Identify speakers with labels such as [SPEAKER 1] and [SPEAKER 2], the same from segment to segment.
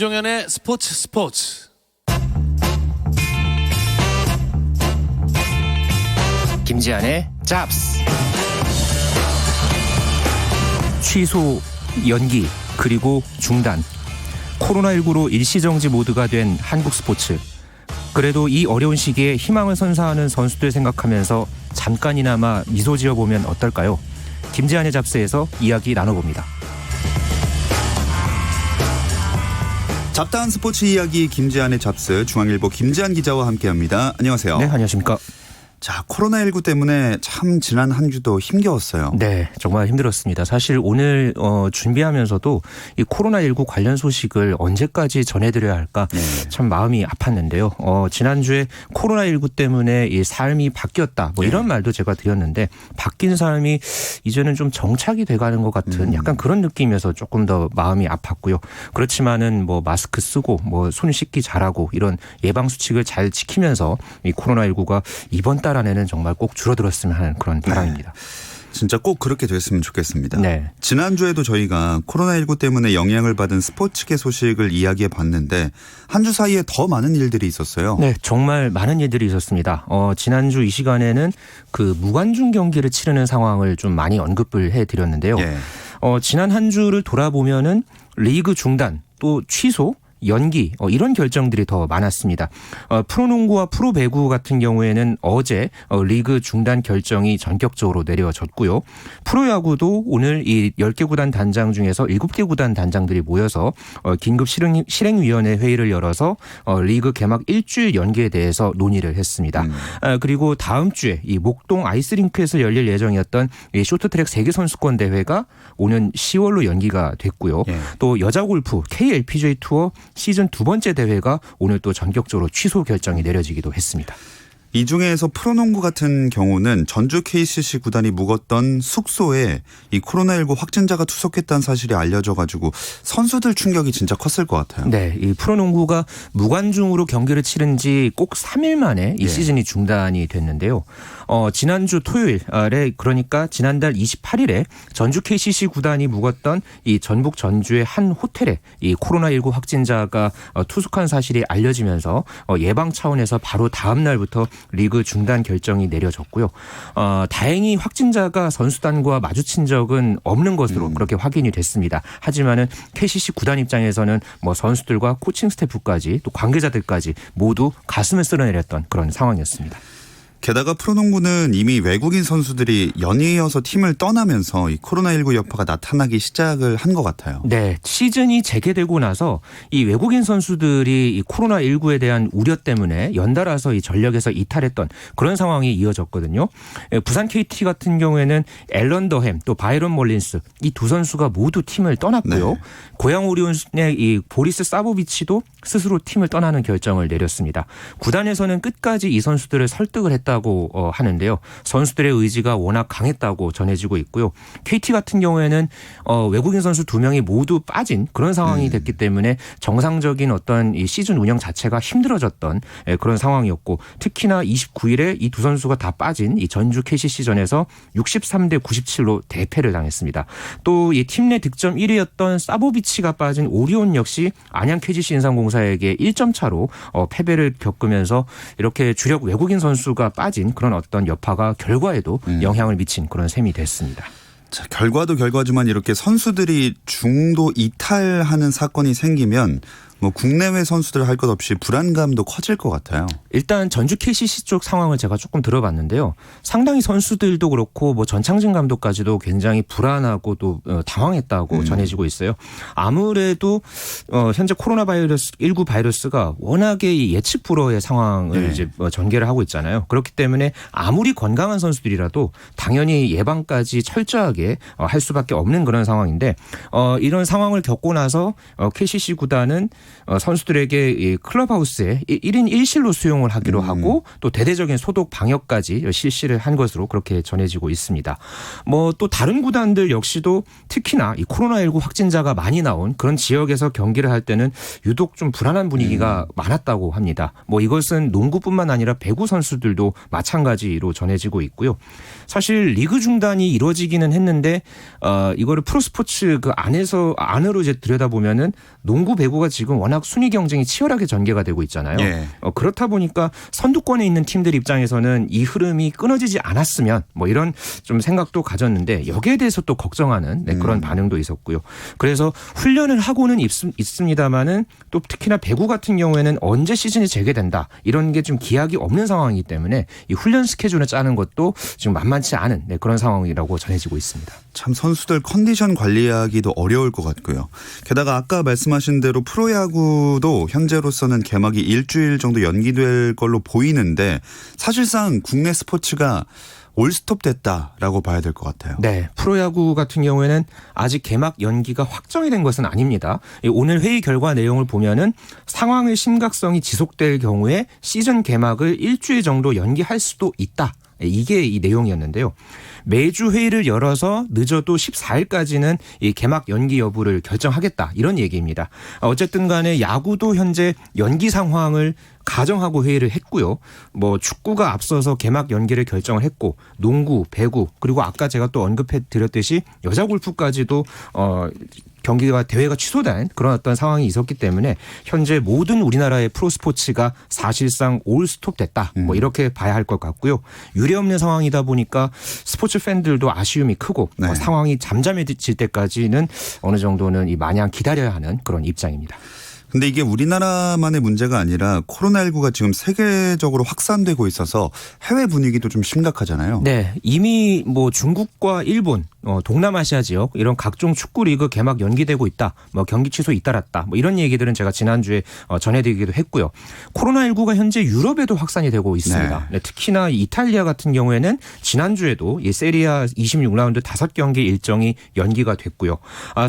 [SPEAKER 1] 김종현의 스포츠.
[SPEAKER 2] 김지한의 잡스. 취소, 연기, 그리고 중단. 코로나19로 일시정지 모드가 된 한국 스포츠. 그래도 이 어려운 시기에 희망을 선사하는 선수들 생각하면서 잠깐이나마 미소 지어보면 어떨까요? 김지한의 잡스에서 이야기 나눠봅니다.
[SPEAKER 3] 잡다한 스포츠 이야기 김지한의 잡스, 중앙일보 김지한 기자와 함께합니다. 안녕하세요.
[SPEAKER 2] 네, 안녕하십니까.
[SPEAKER 3] 자, 코로나19 때문에 참 지난 한 주도 힘겨웠어요.
[SPEAKER 2] 네, 정말 힘들었습니다. 사실 오늘 준비하면서도 이 코로나19 관련 소식을 언제까지 전해드려야 할까 참 마음이 아팠는데요. 지난주에 코로나19 때문에 이 삶이 바뀌었다 뭐 이런 말도 제가 드렸는데 바뀐 삶이 이제는 좀 정착이 돼가는 것 같은 약간 그런 느낌이어서 조금 더 마음이 아팠고요. 그렇지만은 뭐 마스크 쓰고 뭐 손 씻기 잘하고 이런 예방 수칙을 잘 지키면서 이 코로나19가 이번 달 안에는 정말 꼭 줄어들었으면 하는 그런 바람입니다.
[SPEAKER 3] 진짜 꼭 그렇게 됐으면 좋겠습니다.
[SPEAKER 2] 네.
[SPEAKER 3] 지난주에도 저희가 코로나19 때문에 영향을 받은 스포츠계 소식을 이야기해 봤는데 한 주 사이에 더 많은 일들이 있었어요.
[SPEAKER 2] 네, 정말 많은 일들이 있었습니다. 지난주 이 시간에는 그 무관중 경기를 치르는 상황을 좀 많이 언급을 해드렸는데요. 지난 한 주를 돌아보면은 리그 중단 또 취소 연기 이런 결정들이 더 많았습니다. 프로농구와 프로배구 같은 경우에는 어제 리그 중단 결정이 전격적으로 내려졌고요. 프로야구도 오늘 이 10개 구단 단장 중에서 7개 구단 단장들이 모여서 긴급 실행위원회 회의를 열어서 리그 개막 일주일 연기에 대해서 논의를 했습니다. 그리고 다음 주에 이 목동 아이스링크에서 열릴 예정이었던 이 쇼트트랙 세계 선수권 대회가 오는 10월로 연기가 됐고요. 또 여자 골프 KLPGA 투어 시즌 두 번째 대회가 오늘 또 전격적으로 취소 결정이 내려지기도 했습니다.
[SPEAKER 3] 이 중에서 프로농구 같은 경우는 전주 KCC 구단이 묵었던 숙소에 이 코로나19 확진자가 투석했다는 사실이 알려져가지고 선수들 충격이 진짜 컸을 것 같아요.
[SPEAKER 2] 네, 이 프로농구가 무관중으로 경기를 치른 지 꼭 3일 만에 이 시즌이 중단이 됐는데요. 지난주 토요일에 그러니까 지난달 28일에 전주 KCC 구단이 묵었던 이 전북 전주의 한 호텔에 이 코로나19 확진자가 투숙한 사실이 알려지면서 예방 차원에서 바로 다음 날부터 리그 중단 결정이 내려졌고요. 다행히 확진자가 선수단과 마주친 적은 없는 것으로 그렇게 확인이 됐습니다. 하지만은 KCC 구단 입장에서는 뭐 선수들과 코칭 스태프까지 또 관계자들까지 모두 가슴을 쓸어내렸던 그런 상황이었습니다.
[SPEAKER 3] 게다가 프로농구는 이미 외국인 선수들이 연이어서 팀을 떠나면서 이 코로나19 여파가 나타나기 시작을 한 것 같아요.
[SPEAKER 2] 네, 시즌이 재개되고 나서 이 외국인 선수들이 이 코로나19에 대한 우려 때문에 연달아서 이 전력에서 이탈했던 그런 상황이 이어졌거든요. 부산 KT 같은 경우에는 앨런 더햄 또 바이런 몰린스 이 두 선수가 모두 팀을 떠났고요. 고양 오리온스의 이 보리스 사보비치도 스스로 팀을 떠나는 결정을 내렸습니다. 구단에서는 끝까지 이 선수들을 설득을 했다고 하는데요. 선수들의 의지가 워낙 강했다고 전해지고 있고요. KT 같은 경우에는 외국인 선수 2명이 모두 빠진 그런 상황이 됐기 때문에 정상적인 어떤 이 시즌 운영 자체가 힘들어졌던 그런 상황이었고 특히나 29일에 이 두 선수가 다 빠진 이 전주 KCC전에서 63대 97로 대패를 당했습니다. 또 이 팀 내 득점 1위였던 사보비치가 빠진 오리온 역시 안양 KGC 인삼공사에게 1점 차로 패배를 겪으면서 이렇게 주력 외국인 선수가 빠진 그런 어떤 여파가 결과에도 영향을 미친 그런 셈이 됐습니다.
[SPEAKER 3] 자, 결과도 결과지만 이렇게 선수들이 중도 이탈하는 사건이 생기면 뭐 국내외 선수들 할 것 없이 불안감도 커질 것 같아요.
[SPEAKER 2] 일단 전주 KCC 쪽 상황을 제가 조금 들어봤는데요. 상당히 선수들도 그렇고 뭐 전창진 감독까지도 굉장히 불안하고 또 당황했다고 전해지고 있어요. 아무래도 현재 코로나19 바이러스가 워낙에 이 예측 불허의 상황을 이제 전개를 하고 있잖아요. 그렇기 때문에 아무리 건강한 선수들이라도 당연히 예방까지 철저하게 할 수밖에 없는 그런 상황인데 이런 상황을 겪고 나서 KCC 구단은 선수들에게 이 클럽하우스에 1인 1실로 수용을 하기로 하고 또 대대적인 소독 방역까지 실시를 한 것으로 그렇게 전해지고 있습니다. 뭐 또 다른 구단들 역시도 특히나 이 코로나19 확진자가 많이 나온 그런 지역에서 경기를 할 때는 유독 좀 불안한 분위기가 많았다고 합니다. 뭐 이것은 농구뿐만 아니라 배구 선수들도 마찬가지로 전해지고 있고요. 사실 리그 중단이 이루어지기는 했는데 이거를 프로스포츠 그 안으로 이제 들여다보면은 농구 배구가 지금 워낙 순위 경쟁이 치열하게 전개가 되고 있잖아요.
[SPEAKER 3] 예.
[SPEAKER 2] 그렇다 보니까 선두권에 있는 팀들 입장에서는 이 흐름이 끊어지지 않았으면 뭐 이런 좀 생각도 가졌는데 여기에 대해서 또 걱정하는 그런 반응도 있었고요. 그래서 훈련을 하고는 있습니다만은 또 특히나 배구 같은 경우에는 언제 시즌이 재개된다 이런 게 좀 기약이 없는 상황이기 때문에 이 훈련 스케줄을 짜는 것도 지금 만만치 않은 그런 상황이라고 전해지고 있습니다.
[SPEAKER 3] 참 선수들 컨디션 관리하기도 어려울 것 같고요. 게다가 아까 말씀하신 대로 프로야구도 현재로서는 개막이 일주일 정도 연기될 걸로 보이는데 사실상 국내 스포츠가 올스톱 됐다라고 봐야 될 것 같아요.
[SPEAKER 2] 네, 프로야구 같은 경우에는 아직 개막 연기가 확정이 된 것은 아닙니다. 오늘 회의 결과 내용을 보면은 상황의 심각성이 지속될 경우에 시즌 개막을 일주일 정도 연기할 수도 있다. 이게 이 내용이었는데요. 매주 회의를 열어서 늦어도 14일까지는 이 개막 연기 여부를 결정하겠다 이런 얘기입니다. 어쨌든 간에 야구도 현재 연기 상황을 가정하고 회의를 했고요. 뭐 축구가 앞서서 개막 연기를 결정을 했고 농구, 배구 그리고 아까 제가 또 언급해 드렸듯이 여자 골프까지도 대회가 취소된 그런 어떤 상황이 있었기 때문에 현재 모든 우리나라의 프로스포츠가 사실상 올스톱 됐다. 뭐 이렇게 봐야 할 것 같고요. 유례없는 상황이다 보니까 스포츠 팬들도 아쉬움이 크고
[SPEAKER 3] 네.
[SPEAKER 2] 상황이 잠잠해질 때까지는 어느 정도는 이 마냥 기다려야 하는 그런 입장입니다.
[SPEAKER 3] 근데 이게 우리나라만의 문제가 아니라 코로나19가 지금 세계적으로 확산되고 있어서 해외 분위기도 좀 심각하잖아요.
[SPEAKER 2] 네, 이미 뭐 중국과 일본, 동남아시아 지역 이런 각종 축구 리그 개막 연기되고 있다. 뭐 경기 취소 잇따랐다. 뭐 이런 얘기들은 제가 지난주에 전해드리기도 했고요. 코로나19가 현재 유럽에도 확산이 되고 있습니다. 네, 특히나 이탈리아 같은 경우에는 지난주에도 이 세리아 26라운드 5경기 일정이 연기가 됐고요.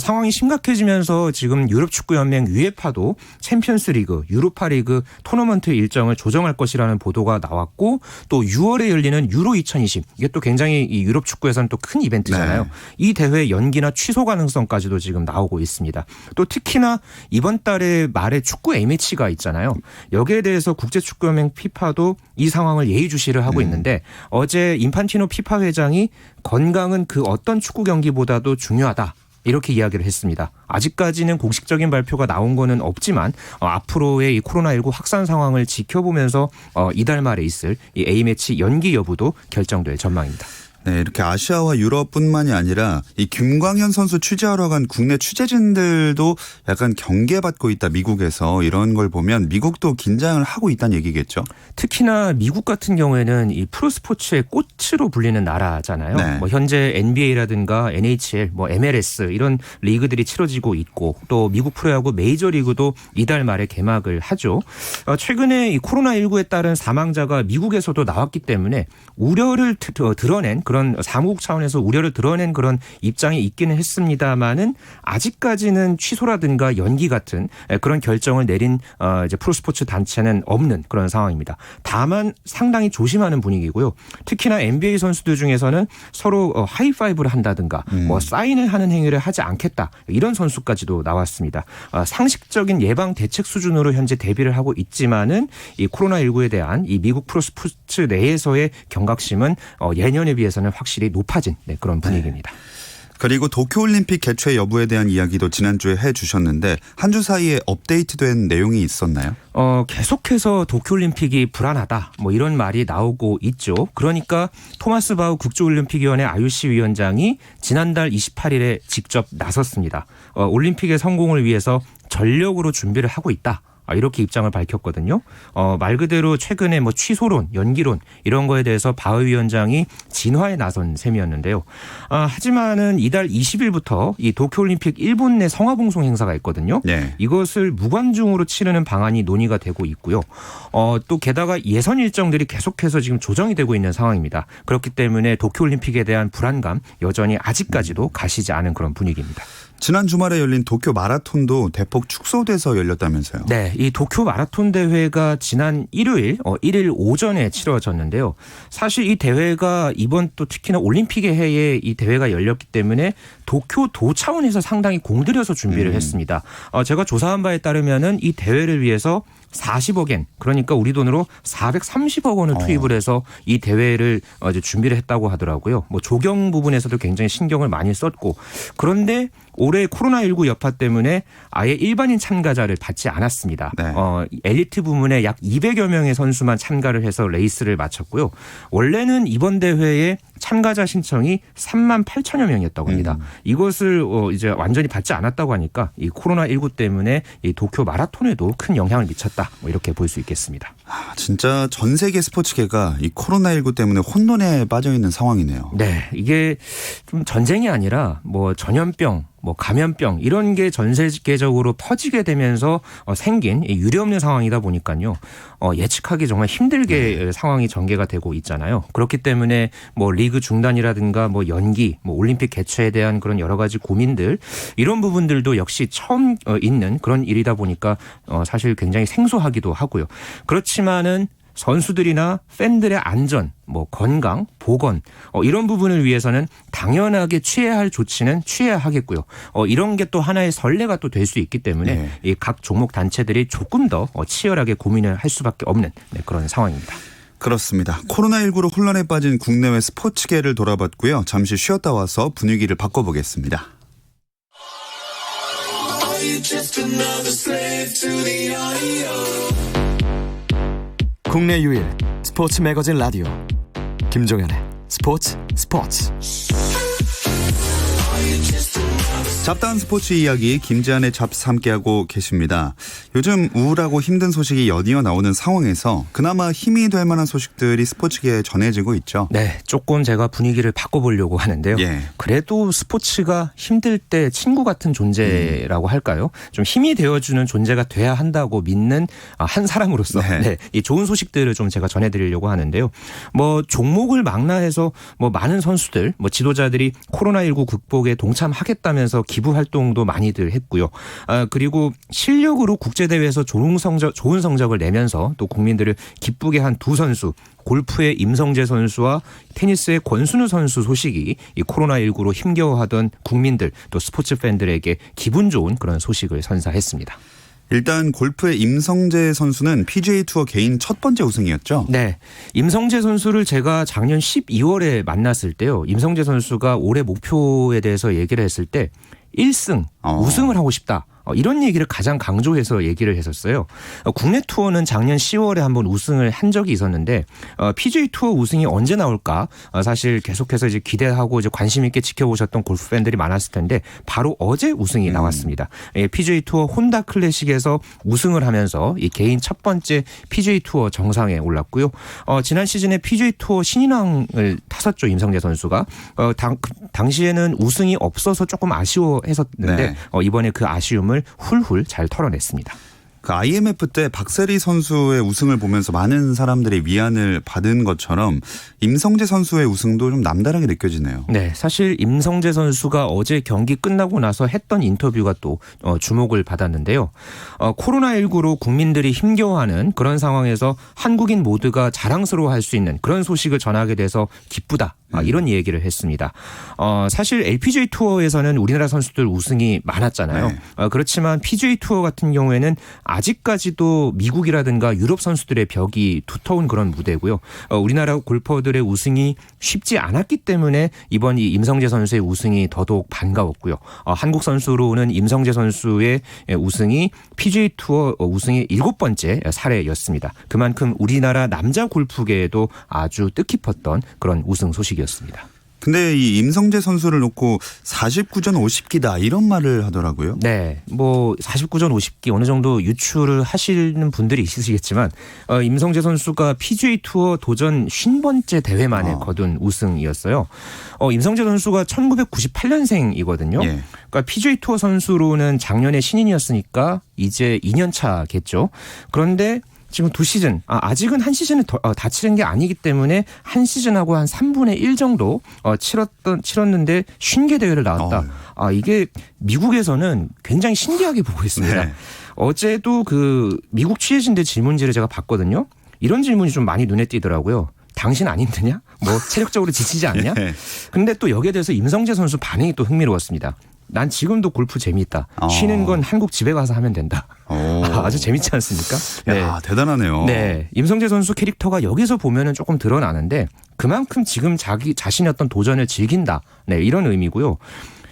[SPEAKER 2] 상황이 심각해지면서 지금 유럽 축구 연맹 UEFA도 챔피언스 리그, 유로파 리그 토너먼트 일정을 조정할 것이라는 보도가 나왔고 또 6월에 열리는 유로 2020 이게 또 굉장히 이 유럽 축구에서는 또 큰 이벤트잖아요. 네. 이 대회 연기나 취소 가능성까지도 지금 나오고 있습니다. 또 특히나 이번 달에 말에 축구 A매치가 있잖아요. 여기에 대해서 국제축구연맹 피파도 이 상황을 예의주시를 하고 있는데 어제 인판티노 피파 회장이 건강은 그 어떤 축구 경기보다도 중요하다. 이렇게 이야기를 했습니다. 아직까지는 공식적인 발표가 나온 거는 없지만 앞으로의 이 코로나19 확산 상황을 지켜보면서 이달 말에 있을 이 A매치 연기 여부도 결정될 전망입니다.
[SPEAKER 3] 네, 이렇게 아시아와 유럽뿐만이 아니라 이 김광현 선수 취재하러 간 국내 취재진들도 약간 경계받고 있다. 미국에서 이런 걸 보면 미국도 긴장을 하고 있다는 얘기겠죠.
[SPEAKER 2] 특히나 미국 같은 경우에는 이 프로스포츠의 꽃으로 불리는 나라잖아요.
[SPEAKER 3] 네.
[SPEAKER 2] 뭐 현재 NBA라든가 NHL, 뭐 MLS 이런 리그들이 치러지고 있고 또 미국 프로야구 메이저리그도 이달 말에 개막을 하죠. 최근에 이 코로나19에 따른 사망자가 미국에서도 나왔기 때문에 우려를 드러낸 그런 사무국 차원에서 우려를 드러낸 그런 입장이 있기는 했습니다만은 아직까지는 취소라든가 연기 같은 그런 결정을 내린 이제 프로스포츠 단체는 없는 그런 상황입니다. 다만 상당히 조심하는 분위기고요. 특히나 NBA 선수들 중에서는 서로 하이파이브를 한다든가 뭐 사인을 하는 행위를 하지 않겠다 이런 선수까지도 나왔습니다. 상식적인 예방 대책 수준으로 현재 대비를 하고 있지만은 이 코로나19에 대한 이 미국 프로스포츠 내에서의 경각심은 예년에 비해서는 확실히 높아진 그런 분위기입니다.
[SPEAKER 3] 네. 그리고 도쿄올림픽 개최 여부에 대한 이야기도 지난주에 해주셨는데 한 주 사이에 업데이트된 내용이 있었나요?
[SPEAKER 2] 계속해서 도쿄올림픽이 불안하다 뭐 이런 말이 나오고 있죠. 그러니까 토마스 바우 국제올림픽위원회 IOC 위원장이 지난달 28일에 직접 나섰습니다. 올림픽의 성공을 위해서 전력으로 준비를 하고 있다. 이렇게 입장을 밝혔거든요. 말 그대로 최근에 뭐 취소론, 연기론 이런 거에 대해서 바흐 위원장이 진화에 나선 셈이었는데요. 하지만은 이달 20일부터 이 도쿄올림픽 일본 내 성화봉송 행사가 있거든요.
[SPEAKER 3] 네.
[SPEAKER 2] 이것을 무관중으로 치르는 방안이 논의가 되고 있고요. 또 게다가 예선 일정들이 계속해서 지금 조정이 되고 있는 상황입니다. 그렇기 때문에 도쿄올림픽에 대한 불안감 여전히 아직까지도 가시지 않은 그런 분위기입니다.
[SPEAKER 3] 지난 주말에 열린 도쿄 마라톤도 대폭 축소돼서 열렸다면서요.
[SPEAKER 2] 네, 이 도쿄 마라톤 대회가 지난 일요일 1일 오전에 치러졌는데요. 사실 이 대회가 이번 또 특히나 올림픽의 해에 이 대회가 열렸기 때문에 도쿄도 차원에서 상당히 공들여서 준비를 했습니다. 제가 조사한 바에 따르면은 이 대회를 위해서 40억엔 그러니까 우리 돈으로 430억 원을 투입을 해서 이 대회를 이제 준비를 했다고 하더라고요. 뭐 조경 부분에서도 굉장히 신경을 많이 썼고 그런데 올해 코로나19 여파 때문에 아예 일반인 참가자를 받지 않았습니다.
[SPEAKER 3] 네.
[SPEAKER 2] 엘리트 부문에 약 200여 명의 선수만 참가를 해서 레이스를 마쳤고요. 원래는 이번 대회에 참가자 신청이 3만 8천여 명이었다고 합니다. 이것을 이제 완전히 받지 않았다고 하니까 이 코로나19 때문에 이 도쿄 마라톤에도 큰 영향을 미쳤다. 뭐 이렇게 볼 수 있겠습니다.
[SPEAKER 3] 진짜 전 세계 스포츠계가 이 코로나19 때문에 혼돈에 빠져 있는 상황이네요.
[SPEAKER 2] 네, 이게 좀 전쟁이 아니라 뭐 전염병, 뭐 감염병 이런 게 전 세계적으로 퍼지게 되면서 생긴 유례없는 상황이다 보니까요. 예측하기 정말 힘들게 상황이 전개가 되고 있잖아요. 그렇기 때문에 뭐 리그 중단이라든가 뭐 연기, 뭐 올림픽 개최에 대한 그런 여러 가지 고민들 이런 부분들도 역시 처음 있는 그런 일이다 보니까 사실 굉장히 생소하기도 하고요. 그렇지만은 선수들이나 팬들의 안전, 뭐 건강, 보건 이런 부분을 위해서는 당연하게 취해야 할 조치는 취해야 하겠고요. 이런 게 또 하나의 선례가 또 될 수 있기 때문에 이 각 종목 단체들이 조금 더 치열하게 고민을 할 수밖에 없는 그런 상황입니다.
[SPEAKER 3] 그렇습니다. 코로나19로 혼란에 빠진 국내외 스포츠계를 돌아봤고요. 잠시 쉬었다 와서 분위기를 바꿔보겠습니다.
[SPEAKER 4] 국내 유일 스포츠 매거진 라디오 김종현의 스포츠.
[SPEAKER 3] 잡다한 스포츠 이야기 김지한의 잡스 함께하고 계십니다. 요즘 우울하고 힘든 소식이 연이어 나오는 상황에서 그나마 힘이 될 만한 소식들이 스포츠계에 전해지고 있죠.
[SPEAKER 2] 네, 조금 제가 분위기를 바꿔보려고 하는데요. 그래도 스포츠가 힘들 때 친구 같은 존재라고 할까요? 좀 힘이 되어주는 존재가 돼야 한다고 믿는 한 사람으로서 이 좋은 소식들을 좀 제가 전해드리려고 하는데요. 뭐 종목을 망라해서 뭐 많은 선수들, 뭐 지도자들이 코로나19 극복에 동참하겠다면서 기부 활동도 많이들 했고요. 그리고 실력으로 국제대회에서 좋은 성적을 내면서 또 국민들을 기쁘게 한 두 선수, 골프의 임성재 선수와 테니스의 권순우 선수 소식이 이 코로나19로 힘겨워하던 국민들 또 스포츠 팬들에게 기분 좋은 그런 소식을 선사했습니다.
[SPEAKER 3] 일단 골프의 임성재 선수는 PGA 투어 개인 첫 번째 우승이었죠.
[SPEAKER 2] 네. 임성재 선수를 제가 작년 12월에 만났을 때요. 임성재 선수가 올해 목표에 대해서 얘기를 했을 때 1승, 우승을 하고 싶다. 이런 얘기를 가장 강조해서 얘기를 했었어요. 국내 투어는 작년 10월에 한번 우승을 한 적이 있었는데 PGA 투어 우승이 언제 나올까 사실 계속해서 이제 기대하고 이제 관심 있게 지켜보셨던 골프 팬들이 많았을 텐데 바로 어제 우승이 나왔습니다. PGA 투어 혼다 클래식에서 우승을 하면서 이 개인 첫 번째 PGA 투어 정상에 올랐고요. 지난 시즌에 PGA 투어 신인왕을 탔었죠, 임성재 선수가. 당시에는 우승이 없어서 조금 아쉬워했었는데 이번에 그 아쉬움을 훌훌 잘 털어냈습니다.
[SPEAKER 3] 그 IMF 때 박세리 선수의 우승을 보면서 많은 사람들이 위안을 받은 것처럼 임성재 선수의 우승도 좀 남다르게 느껴지네요.
[SPEAKER 2] 네, 사실 임성재 선수가 어제 경기 끝나고 나서 했던 인터뷰가 또 주목을 받았는데요. 코로나19로 국민들이 힘겨워하는 그런 상황에서 한국인 모두가 자랑스러워할 수 있는 그런 소식을 전하게 돼서 기쁘다. 이런 얘기를 했습니다. 사실 LPGA 투어에서는 우리나라 선수들 우승이 많았잖아요. 그렇지만 PGA 투어 같은 경우에는 아직까지도 미국이라든가 유럽 선수들의 벽이 두터운 그런 무대고요. 우리나라 골퍼들의 우승이 쉽지 않았기 때문에 이번 이 임성재 선수의 우승이 더더욱 반가웠고요. 한국 선수로는 임성재 선수의 우승이 PGA 투어 우승의 7번째 사례였습니다. 그만큼 우리나라 남자 골프계에도 아주 뜻깊었던 그런 우승 소식이었습니다.
[SPEAKER 3] 근데 이 임성재 선수를 놓고 49전 50기다 이런 말을 하더라고요.
[SPEAKER 2] 네, 뭐 49전 50기 어느 정도 유추를 하시는 분들이 있으시겠지만 임성재 선수가 PGA 투어 도전 50번째 대회 만에 거둔 우승이었어요. 임성재 선수가 1998년생이거든요. 그러니까 PGA 투어 선수로는 작년에 신인이었으니까 이제 2년 차겠죠. 그런데 지금 2시즌, 아직은 한 시즌을 다 치른 게 아니기 때문에 한 시즌하고 한 3분의 1 정도 치렀는데 50개 대회를 나왔다. 이게 미국에서는 굉장히 신기하게 보고 있습니다. 어제도 그 미국 취재진들 질문지를 제가 봤거든요. 이런 질문이 좀 많이 눈에 띄더라고요. 당신 안 힘드냐? 뭐 체력적으로 지치지 않냐?
[SPEAKER 3] 예.
[SPEAKER 2] 근데 또 여기에 대해서 임성재 선수 반응이 또 흥미로웠습니다. 난 지금도 골프 재미있다. 쉬는 건 한국 집에 가서 하면 된다. 아주 재밌지 않습니까?
[SPEAKER 3] 야, 대단하네요.
[SPEAKER 2] 네. 임성재 선수 캐릭터가 여기서 보면은 조금 드러나는데 그만큼 지금 자기 자신의 어떤 도전을 즐긴다. 네, 이런 의미고요.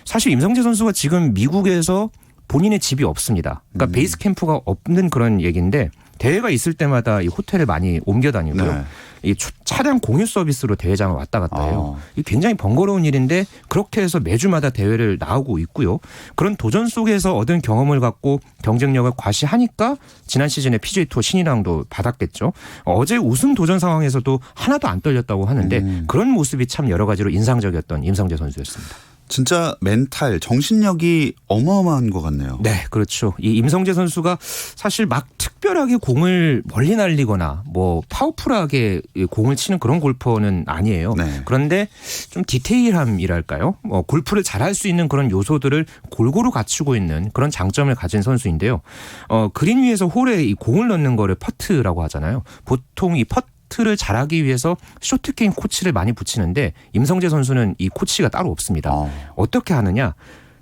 [SPEAKER 2] 사실 임성재 선수가 지금 미국에서 본인의 집이 없습니다. 그러니까 베이스 캠프가 없는 그런 얘기인데 대회가 있을 때마다 이 호텔을 많이 옮겨 다니고요.
[SPEAKER 3] 네.
[SPEAKER 2] 이 차량 공유 서비스로 대회장을 왔다 갔다 해요. 이 굉장히 번거로운 일인데 그렇게 해서 매주마다 대회를 나오고 있고요. 그런 도전 속에서 얻은 경험을 갖고 경쟁력을 과시하니까 지난 시즌에 PGA 투어 신인왕도 받았겠죠. 어제 우승 도전 상황에서도 하나도 안 떨렸다고 하는데 그런 모습이 참 여러 가지로 인상적이었던 임성재 선수였습니다.
[SPEAKER 3] 진짜 멘탈, 정신력이 어마어마한 것 같네요.
[SPEAKER 2] 네, 그렇죠. 이 임성재 선수가 사실 막 특별하게 공을 멀리 날리거나 뭐 파워풀하게 공을 치는 그런 골퍼는 아니에요.
[SPEAKER 3] 네.
[SPEAKER 2] 그런데 좀 디테일함이랄까요? 골프를 잘할 수 있는 그런 요소들을 골고루 갖추고 있는 그런 장점을 가진 선수인데요. 그린 위에서 홀에 이 공을 넣는 거를 퍼트라고 하잖아요. 보통 이 퍼트를 잘하기 위해서 쇼트게임 코치를 많이 붙이는데 임성재 선수는 이 코치가 따로 없습니다. 어떻게 하느냐?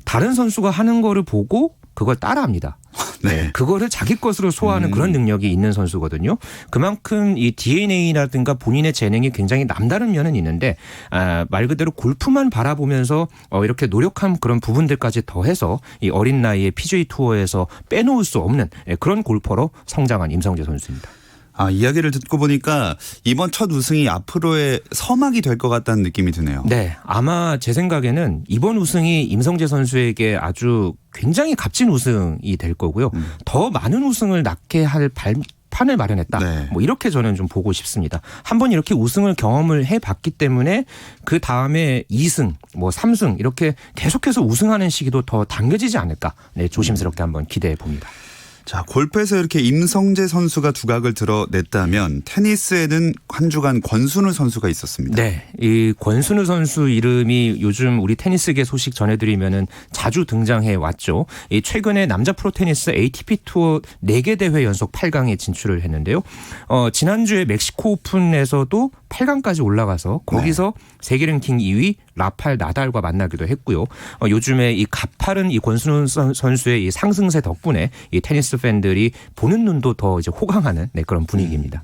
[SPEAKER 2] 다른 선수가 하는 거를 보고 그걸 따라합니다.
[SPEAKER 3] 네.
[SPEAKER 2] 그거를 자기 것으로 소화하는 그런 능력이 있는 선수거든요. 그만큼 이 DNA라든가 본인의 재능이 굉장히 남다른 면은 있는데 말 그대로 골프만 바라보면서 이렇게 노력한 그런 부분들까지 더해서 이 어린 나이에 PGA 투어에서 빼놓을 수 없는 그런 골퍼로 성장한 임성재 선수입니다.
[SPEAKER 3] 이야기를 듣고 보니까 이번 첫 우승이 앞으로의 서막이 될 것 같다는 느낌이 드네요.
[SPEAKER 2] 네. 아마 제 생각에는 이번 우승이 임성재 선수에게 아주 굉장히 값진 우승이 될 거고요. 더 많은 우승을 낳게 할 판을 마련했다.
[SPEAKER 3] 네.
[SPEAKER 2] 뭐 이렇게 저는 좀 보고 싶습니다. 한번 이렇게 우승을 경험을 해봤기 때문에 그 다음에 2승, 뭐 3승 이렇게 계속해서 우승하는 시기도 더 당겨지지 않을까. 네, 조심스럽게 한번 기대해 봅니다.
[SPEAKER 3] 자, 골프에서 이렇게 임성재 선수가 두각을 드러냈다면 테니스에는 한 주간 권순우 선수가 있었습니다.
[SPEAKER 2] 네, 이 권순우 선수 이름이 요즘 우리 테니스계 소식 전해드리면은 자주 등장해 왔죠. 이 최근에 남자 프로 테니스 ATP 투어 4개 대회 연속 8강에 진출을 했는데요. 지난주에 멕시코 오픈에서도 8강까지 올라가서 거기서 세계 랭킹 2위 라팔 나달과 만나기도 했고요. 요즘에 이 가파른 이 권순우 선수의 이 상승세 덕분에 이 테니스 팬들이 보는 눈도 더 이제 호강하는 그런 분위기입니다.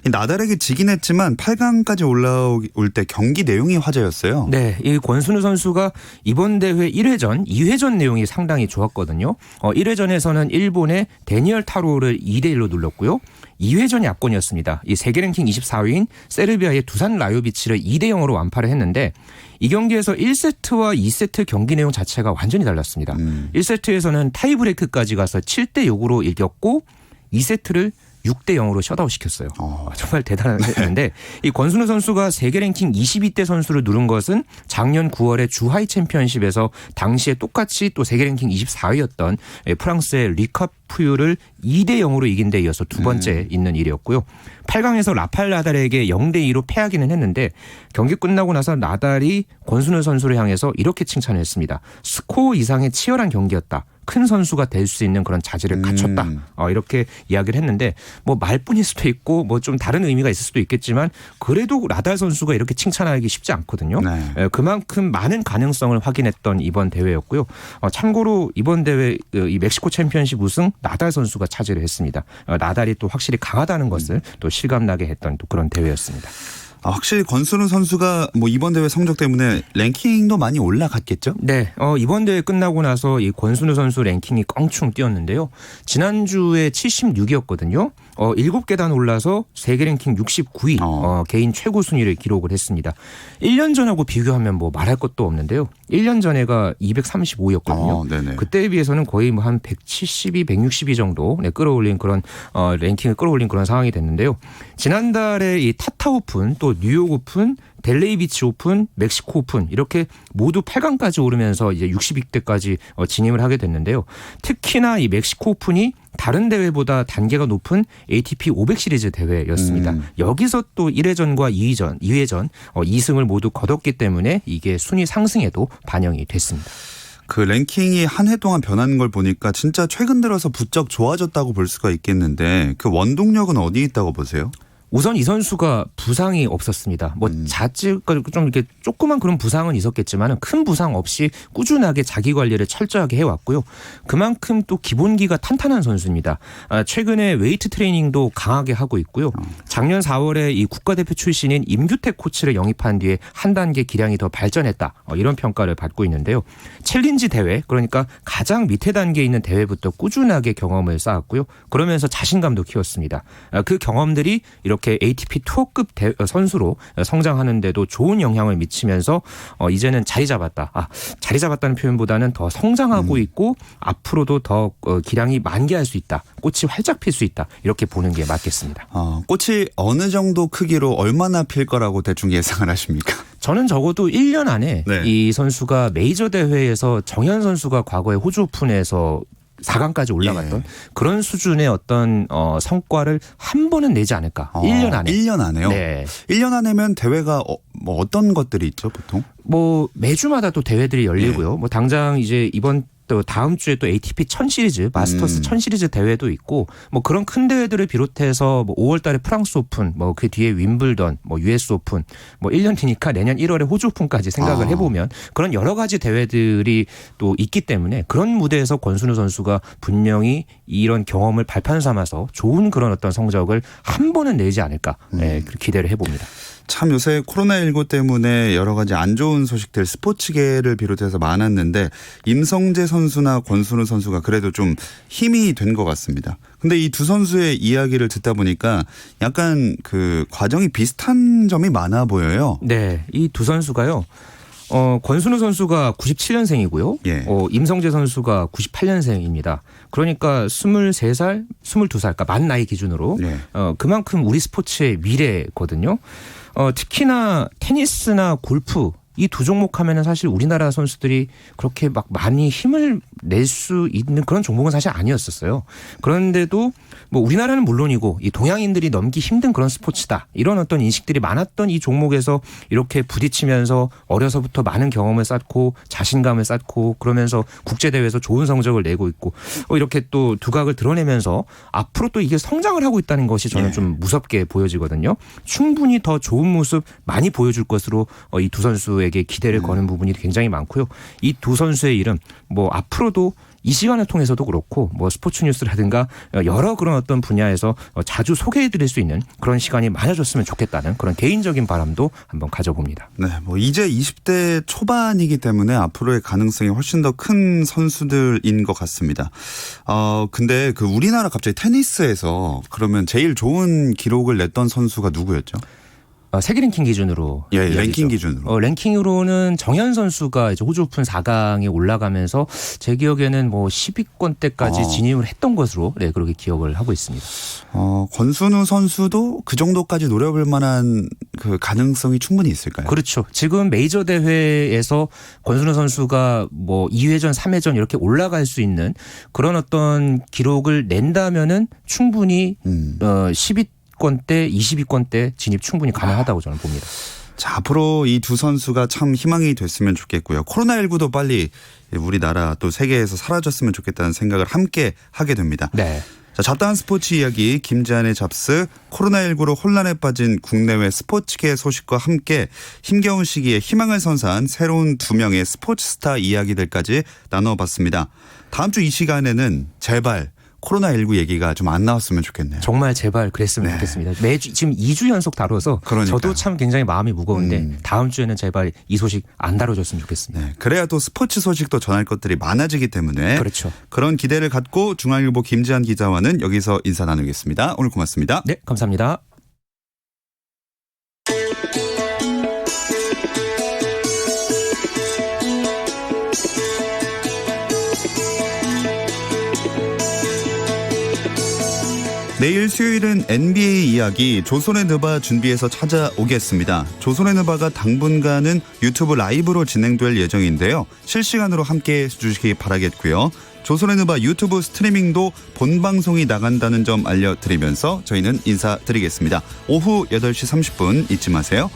[SPEAKER 3] 나달에게 지긴 했지만 8강까지 올라올 때 경기 내용이 화제였어요.
[SPEAKER 2] 네, 이 권순우 선수가 이번 대회 1회전, 2회전 내용이 상당히 좋았거든요. 1회전에서는 일본의 데니얼 타로를 2대1로 눌렀고요. 2회전이 압권이었습니다. 이 세계 랭킹 24위인 세르비아의 두산 라요비치를 2대0으로 완파를 했는데 이 경기에서 1세트와 2세트 경기 내용 자체가 완전히 달랐습니다. 1세트에서는 타이브레이크까지 가서 7대6으로 이겼고 2세트를 6대0으로 셧아웃 시켰어요. 정말 대단한데 이 권순우 선수가 세계 랭킹 22대 선수를 누른 것은 작년 9월에 주하이 챔피언십에서 당시에 똑같이 또 세계 랭킹 24위였던 프랑스의 리카푸유를 2대0으로 이긴 데 이어서 두 번째 있는 일이었고요. 8강에서 라팔 나달에게 0대2로 패하기는 했는데 경기 끝나고 나서 나달이 권순우 선수를 향해서 이렇게 칭찬을 했습니다. 스코어 이상의 치열한 경기였다. 큰 선수가 될 수 있는 그런 자질을 갖췄다. 이렇게 이야기를 했는데 뭐 말뿐일 수도 있고 뭐 좀 다른 의미가 있을 수도 있겠지만 그래도 나달 선수가 이렇게 칭찬하기 쉽지 않거든요.
[SPEAKER 3] 네.
[SPEAKER 2] 그만큼 많은 가능성을 확인했던 이번 대회였고요. 참고로 이번 대회 이 멕시코 챔피언십 우승 나달 선수가 차지를 했습니다. 나달이 또 확실히 강하다는 것을 또 실감나게 했던 또 그런 대회였습니다.
[SPEAKER 3] 확실히 권순우 선수가 뭐 이번 대회 성적 때문에 랭킹도 많이 올라갔겠죠?
[SPEAKER 2] 네, 이번 대회 끝나고 나서 이 권순우 선수 랭킹이 껑충 뛰었는데요. 지난주에 76위였거든요. 7계단 올라서 세계 랭킹 69위 개인 최고 순위를 기록을 했습니다. 1년 전하고 비교하면 뭐 말할 것도 없는데요. 1년 전에가 235였거든요. 그때에 비해서는 거의 뭐 한 172, 162 정도 끌어올린 그런 랭킹을 끌어올린 그런 상황이 됐는데요. 지난달에 이 타타 오픈 또 뉴욕 오픈 델레이 비치 오픈, 멕시코 오픈 이렇게 모두 8강까지 오르면서 이제 60위대까지 진입을 하게 됐는데요. 특히나 이 멕시코 오픈이 다른 대회보다 단계가 높은 ATP 500 시리즈 대회였습니다. 여기서 또 1회전과 2회전 2승을 모두 거뒀기 때문에 이게 순위 상승에도 반영이 됐습니다.
[SPEAKER 3] 그 랭킹이 한 해 동안 변하는 걸 보니까 진짜 최근 들어서 부쩍 좋아졌다고 볼 수가 있겠는데 그 원동력은 어디 있다고 보세요?
[SPEAKER 2] 우선 이 선수가 부상이 없었습니다. 뭐 자칫 좀 이렇게 조그만 그런 부상은 있었겠지만 큰 부상 없이 꾸준하게 자기 관리를 철저하게 해왔고요. 그만큼 또 기본기가 탄탄한 선수입니다. 최근에 웨이트 트레이닝도 강하게 하고 있고요. 작년 4월에 이 국가대표 출신인 임규택 코치를 영입한 뒤에 한 단계 기량이 더 발전했다. 이런 평가를 받고 있는데요. 챌린지 대회, 그러니까 가장 밑에 단계에 있는 대회부터 꾸준하게 경험을 쌓았고요. 그러면서 자신감도 키웠습니다. 그 경험들이 이렇게 ATP 투어급 선수로 성장하는데도 좋은 영향을 미치면서 이제는 자리 잡았다. 자리 잡았다는 표현보다는 더 성장하고 있고 앞으로도 더 기량이 만개할 수 있다. 꽃이 활짝 필 수 있다. 이렇게 보는 게 맞겠습니다.
[SPEAKER 3] 꽃이 어느 정도 크기로 얼마나 필 거라고 대충 예상을 하십니까?
[SPEAKER 2] 저는 적어도 1년 안에
[SPEAKER 3] 네.
[SPEAKER 2] 이 선수가 메이저 대회에서 정현 선수가 과거에 호주 오픈에서 4강까지 올라갔던 그런 수준의 어떤 성과를 한 번은 내지 않을까. 1년 안에.
[SPEAKER 3] 1년 안에요?
[SPEAKER 2] 네.
[SPEAKER 3] 1년 안에면 대회가 뭐 어떤 것들이 있죠, 보통?
[SPEAKER 2] 뭐 매주마다 또 대회들이 열리고요. 뭐 당장 이제 이번 또 다음 주에 또 ATP 1000 시리즈, 마스터스 1000 시리즈 대회도 있고 뭐 그런 큰 대회들을 비롯해서 뭐 5월 달에 프랑스 오픈, 뭐 그 뒤에 윈블던, 뭐 US 오픈, 뭐 1년 뒤니까 내년 1월에 호주 오픈까지 생각을 해보면 그런 여러 가지 대회들이 또 있기 때문에 그런 무대에서 권순우 선수가 분명히 이런 경험을 발판 삼아서 좋은 그런 어떤 성적을 한 번은 내지 않을까 기대를 해봅니다.
[SPEAKER 3] 참 요새 코로나19 때문에 여러 가지 안 좋은 소식들 스포츠계를 비롯해서 많았는데 임성재 선수나 권순우 선수가 그래도 좀 힘이 된 것 같습니다. 근데 이 두 선수의 이야기를 듣다 보니까 약간 그 과정이 비슷한 점이 많아 보여요.
[SPEAKER 2] 네, 이 두 선수가요. 권순우 선수가 97년생이고요.
[SPEAKER 3] 예.
[SPEAKER 2] 임성재 선수가 98년생입니다. 그러니까 23살, 22살, 그러니까 만 나이 기준으로
[SPEAKER 3] 예.
[SPEAKER 2] 그만큼 우리 스포츠의 미래거든요. 특히나 테니스나 골프 이 두 종목 하면은 사실 우리나라 선수들이 그렇게 막 많이 힘을 낼 수 있는 그런 종목은 사실 아니었었어요. 그런데도 뭐 우리나라는 물론이고 이 동양인들이 넘기 힘든 그런 스포츠다. 이런 어떤 인식들이 많았던 이 종목에서 이렇게 부딪히면서 어려서부터 많은 경험을 쌓고 자신감을 쌓고 그러면서 국제대회에서 좋은 성적을 내고 있고 이렇게 또 두각을 드러내면서 앞으로 또 이게 성장을 하고 있다는 것이 저는 좀 무섭게 보여지거든요. 충분히 더 좋은 모습 많이 보여줄 것으로 이 두 선수에게 기대를 거는 부분이 굉장히 많고요. 이 두 선수의 이름 뭐 앞으로도 이 시간을 통해서도 그렇고 뭐 스포츠 뉴스라든가 여러 그런 어떤 분야에서 자주 소개해드릴 수 있는 그런 시간이 많아졌으면 좋겠다는 그런 개인적인 바람도 한번 가져봅니다.
[SPEAKER 3] 네, 뭐 이제 20대 초반이기 때문에 앞으로의 가능성이 훨씬 더 큰 선수들인 것 같습니다. 근데 그 우리나라 갑자기 테니스에서 그러면 제일 좋은 기록을 냈던 선수가 누구였죠?
[SPEAKER 2] 세계 랭킹 기준으로.
[SPEAKER 3] 예, 랭킹 기준으로.
[SPEAKER 2] 랭킹으로는 정현 선수가 이제 호주 오픈 4강에 올라가면서 제 기억에는 뭐 10위권 때까지 진입을 했던 것으로 그렇게 기억을 하고 있습니다.
[SPEAKER 3] 권순우 선수도 그 정도까지 노려볼 만한 그 가능성이 충분히 있을까요?
[SPEAKER 2] 그렇죠. 지금 메이저 대회에서 권순우 선수가 뭐 2회전, 3회전 이렇게 올라갈 수 있는 그런 어떤 기록을 낸다면은 충분히 10위권대, 20위권대 진입 충분히 가능하다고 저는 봅니다.
[SPEAKER 3] 자, 앞으로 이 두 선수가 참 희망이 됐으면 좋겠고요. 코로나19도 빨리 우리나라 또 세계에서 사라졌으면 좋겠다는 생각을 함께 하게 됩니다.
[SPEAKER 2] 네.
[SPEAKER 3] 자, 잡다한 스포츠 이야기 김지한의 잡스, 코로나19로 혼란에 빠진 국내외 스포츠계 소식과 함께 힘겨운 시기에 희망을 선사한 새로운 두 명의 스포츠 스타 이야기들까지 나눠봤습니다. 다음 주 이 시간에는 제발 코로나19 얘기가 좀 안 나왔으면 좋겠네요.
[SPEAKER 2] 정말 제발 그랬으면 좋겠습니다. 매주 지금 2주 연속 다뤄서
[SPEAKER 3] 그러니까요.
[SPEAKER 2] 저도 참 굉장히 마음이 무거운데 다음 주에는 제발 이 소식 안 다뤄줬으면 좋겠습니다.
[SPEAKER 3] 네, 그래야 또 스포츠 소식도 전할 것들이 많아지기 때문에
[SPEAKER 2] 그렇죠.
[SPEAKER 3] 그런 기대를 갖고 중앙일보 김지한 기자와는 여기서 인사 나누겠습니다. 오늘 고맙습니다.
[SPEAKER 2] 네, 감사합니다.
[SPEAKER 3] 내일 수요일은 NBA 이야기 조선의 느바 준비해서 찾아오겠습니다. 조선의 느바가 당분간은 유튜브 라이브로 진행될 예정인데요. 실시간으로 함께해 주시기 바라겠고요. 조선의 느바 유튜브 스트리밍도 본방송이 나간다는 점 알려드리면서 저희는 인사드리겠습니다. 오후 8시 30분 잊지 마세요.